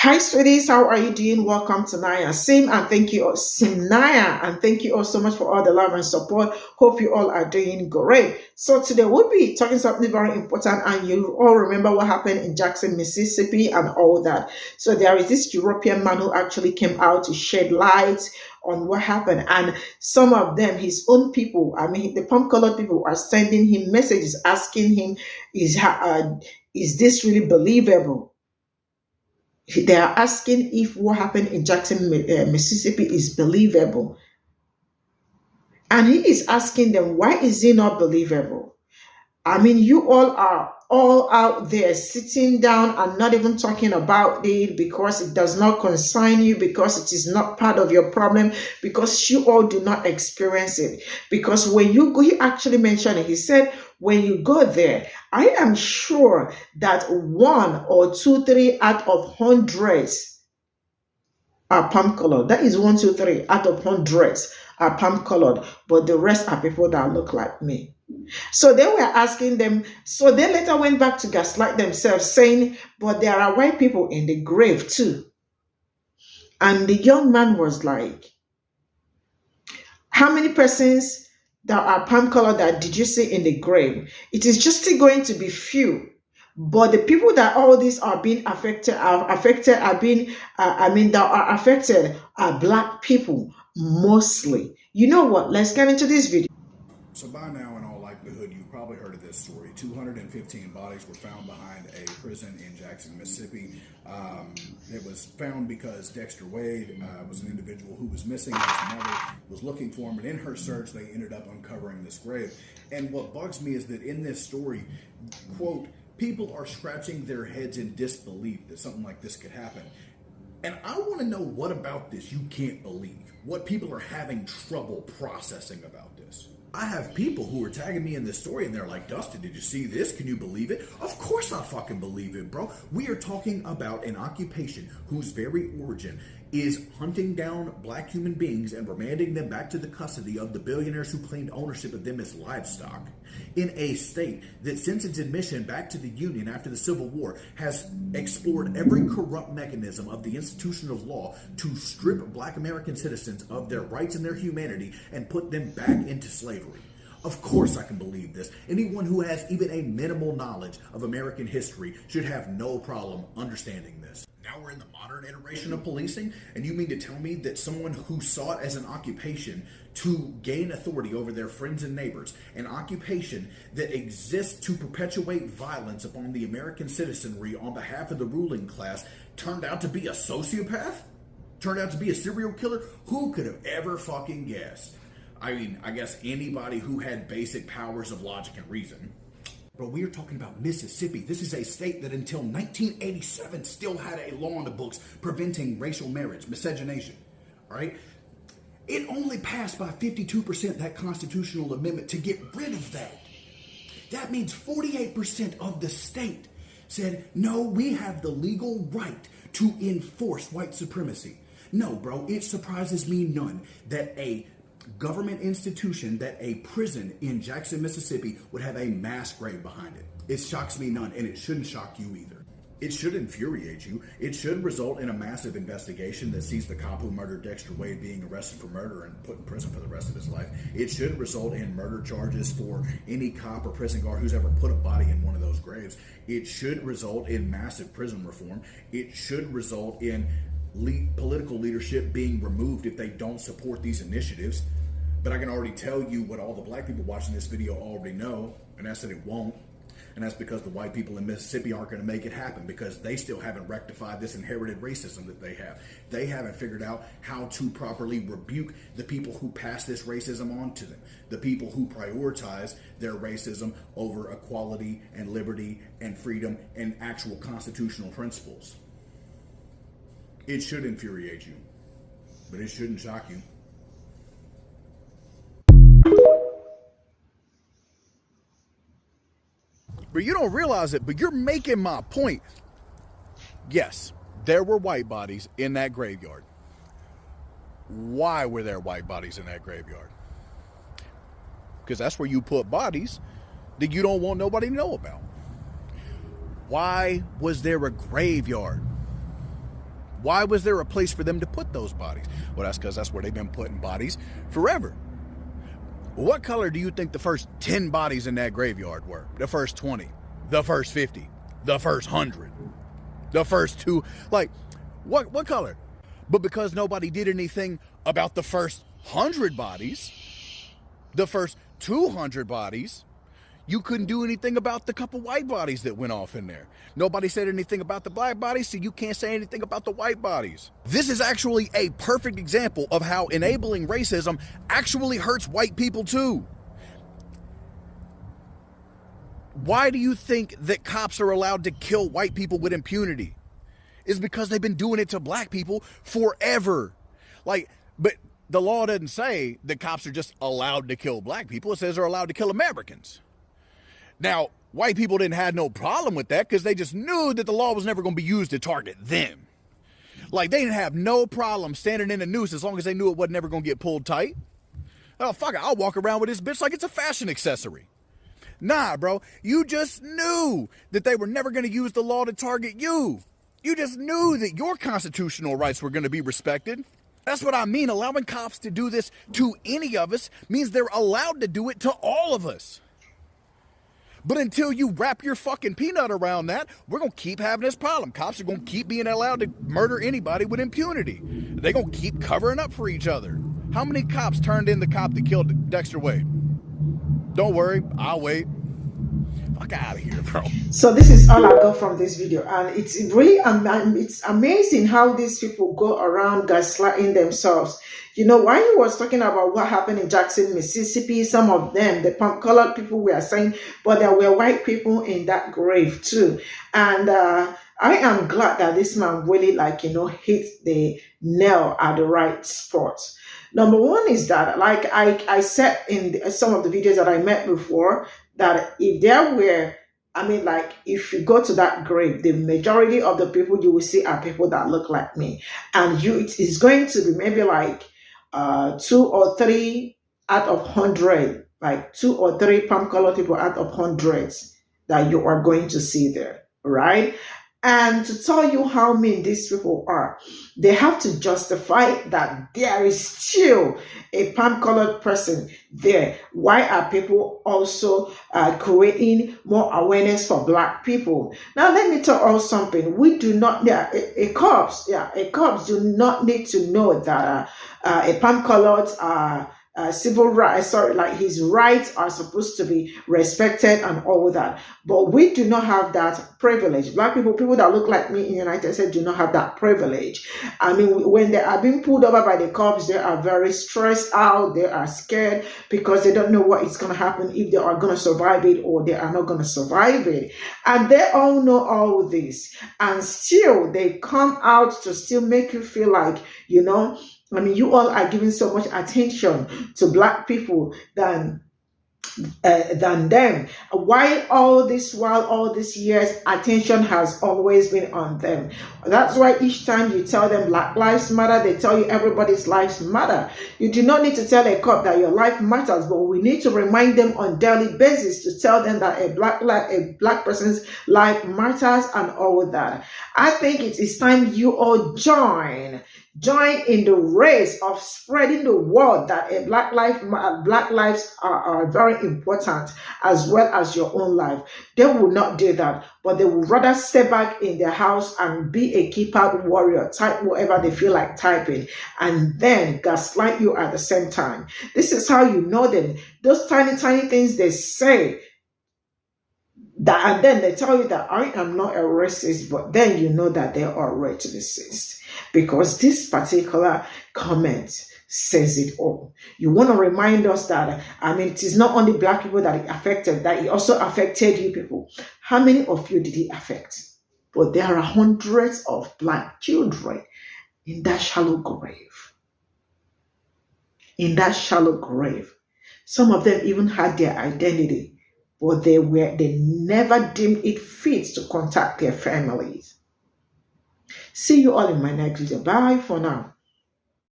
Hi, sweeties. How are you doing? Welcome to Naya. Sim, and thank you, Cimnanya, and thank you all so much for all the love and support. Hope you all are doing great. So today we'll be talking something very important, and you all remember what happened in Jackson, Mississippi, and all that. So there is this European man who actually came out to shed light on what happened, and some of them, his own people, I mean, the palm-colored people, are sending him messages asking him, "Is this really believable?" They are asking if what happened in Jackson, Mississippi is believable. And he is asking them, why is it not believable? I mean, you all are all out there sitting down and not even talking about it because it does not concern you, because it is not part of your problem, because you all do not experience it. Because when you go, he actually mentioned it. He said, when you go there, I am sure that 1 or 2, 3 out of hundreds are palm colored. That is 1, 2, 3 out of hundreds are palm colored, but the rest are people that look like me. So they were asking them, so they later went back to gaslight themselves, saying, but there are white people in the grave too. And the young man was like, how many persons that are palm colored that did you see in the grave? It is just still going to be few. But the people that all these are being affected are black people mostly. You know what? Let's get into this video. So by now, in all likelihood, you've probably heard of this story. 215 bodies were found behind a prison in Jackson, Mississippi. It was found because Dexter Wade was an individual who was missing. His mother was looking for him, and in her search, they ended up uncovering this grave. And what bugs me is that in this story, quote, people are scratching their heads in disbelief that something like this could happen. And I want to know, what about this you can't believe? What people are having trouble processing about this? I have people who are tagging me in this story and they're like, Dustin, did you see this? Can you believe it? Of course I fucking believe it, bro. We are talking about an occupation whose very origin is hunting down black human beings and remanding them back to the custody of the billionaires who claimed ownership of them as livestock, in a state that since its admission back to the Union after the Civil War has explored every corrupt mechanism of the institution of law to strip black American citizens of their rights and their humanity and put them back into slavery. Of course I can believe this. Anyone who has even a minimal knowledge of American history should have no problem understanding this. Now we're in the modern iteration of policing, and you mean to tell me that someone who saw it as an occupation to gain authority over their friends and neighbors, an occupation that exists to perpetuate violence upon the American citizenry on behalf of the ruling class, turned out to be a sociopath? Turned out to be a serial killer? Who could have ever fucking guessed? I mean, I guess anybody who had basic powers of logic and reason. But we are talking about Mississippi. This is a state that until 1987 still had a law on the books preventing racial marriage, miscegenation, all right? It only passed by 52% that constitutional amendment to get rid of that. That means 48% of the state said, no, we have the legal right to enforce white supremacy. No, bro, it surprises me none that a government institution, that a prison in Jackson, Mississippi would have a mass grave behind it. It shocks me none, and it shouldn't shock you either. It should infuriate you. It should result in a massive investigation that sees the cop who murdered Dexter Wade being arrested for murder and put in prison for the rest of his life. It should result in murder charges for any cop or prison guard who's ever put a body in one of those graves. It should result in massive prison reform. It should result in political leadership being removed if they don't support these initiatives. But I can already tell you what all the black people watching this video already know, and that's that it won't. And that's because the white people in Mississippi aren't going to make it happen, because they still haven't rectified this inherited racism that they have. They haven't figured out how to properly rebuke the people who pass this racism on to them, the people who prioritize their racism over equality and liberty and freedom and actual constitutional principles. It should infuriate you, but it shouldn't shock you. But you don't realize it, but you're making my point. Yes, there were white bodies in that graveyard. Why were there white bodies in that graveyard? Because that's where you put bodies that you don't want nobody to know about. Why was there a graveyard? Why was there a place for them to put those bodies? Well, that's because that's where they've been putting bodies forever. What color do you think the first 10 bodies in that graveyard were? The first 20, the first 50, the first 100, the first 2, like, what color? But because nobody did anything about the first 100 bodies, the first 200 bodies, you couldn't do anything about the couple white bodies that went off in there. Nobody said anything about the black bodies, so you can't say anything about the white bodies. This is actually a perfect example of how enabling racism actually hurts white people too. Why do you think that cops are allowed to kill white people with impunity? It's because they've been doing it to black people forever. Like, but the law doesn't say that cops are just allowed to kill black people. It says they're allowed to kill Americans. Now, white people didn't have no problem with that because they just knew that the law was never going to be used to target them. Like, they didn't have no problem standing in a noose as long as they knew it wasn't ever going to get pulled tight. Oh, fuck it, I'll walk around with this bitch like it's a fashion accessory. Nah, bro, you just knew that they were never going to use the law to target you. You just knew that your constitutional rights were going to be respected. That's what I mean. Allowing cops to do this to any of us means they're allowed to do it to all of us. But until you wrap your fucking peanut around that, we're going to keep having this problem. Cops are going to keep being allowed to murder anybody with impunity. They're going to keep covering up for each other. How many cops turned in the cop that killed Dexter Wade? Don't worry, I'll wait. Fuck out of here, bro. So this is all I got from this video, and it's really it's amazing how these people go around gaslighting themselves. You know, while he was talking about what happened in Jackson, Mississippi, some of them, the colored people were saying, but there were white people in that grave too. And I am glad that this man really, like, hit the nail at the right spot. Number one is that, like I said in some of the videos that I made before, that if there were, if you go to that grave, the majority of the people you will see are people that look like me. And it is going to be maybe like 2 or 3 out of 100, like 2 or 3 palm colored people out of hundreds that you are going to see there, right? And to tell you how mean these people are, they have to justify that there is still a palm-colored person there. Why are people also creating more awareness for black people? Now, let me tell you something. We do not, cops do not need to know that a palm-colored civil rights, like his rights are supposed to be respected and all that. But we do not have that privilege. Black people that look like me in the United States do not have that privilege. I mean, when they are being pulled over by the cops, they are very stressed out. They are scared because they don't know what is going to happen, if they are going to survive it or they are not going to survive it. And they all know all this. And still, they come out to still make you feel like, you all are giving so much attention to black people than them. Why all these years, attention has always been on them. That's why each time you tell them Black Lives Matter, they tell you everybody's lives matter. You do not need to tell a cop that your life matters, but we need to remind them on daily basis to tell them that a black person's life matters and all that. I think it is time you all join in the race of spreading the word that black lives are very important, as well as your own life. They will not do that, but they would rather stay back in their house and be a keypad warrior, type whatever they feel like typing, and then gaslight you at the same time. This is how you know them. Those tiny things they say, and then they tell you that I am not a racist, but then you know that they are racist. Because this particular comment says it all. You want to remind us that, it is not only black people that it affected, that it also affected you people. How many of you did it affect? But there are hundreds of black children in that shallow grave. In that shallow grave. Some of them even had their identity, but they never deemed it fit to contact their families. See you all in my next video. Bye for now.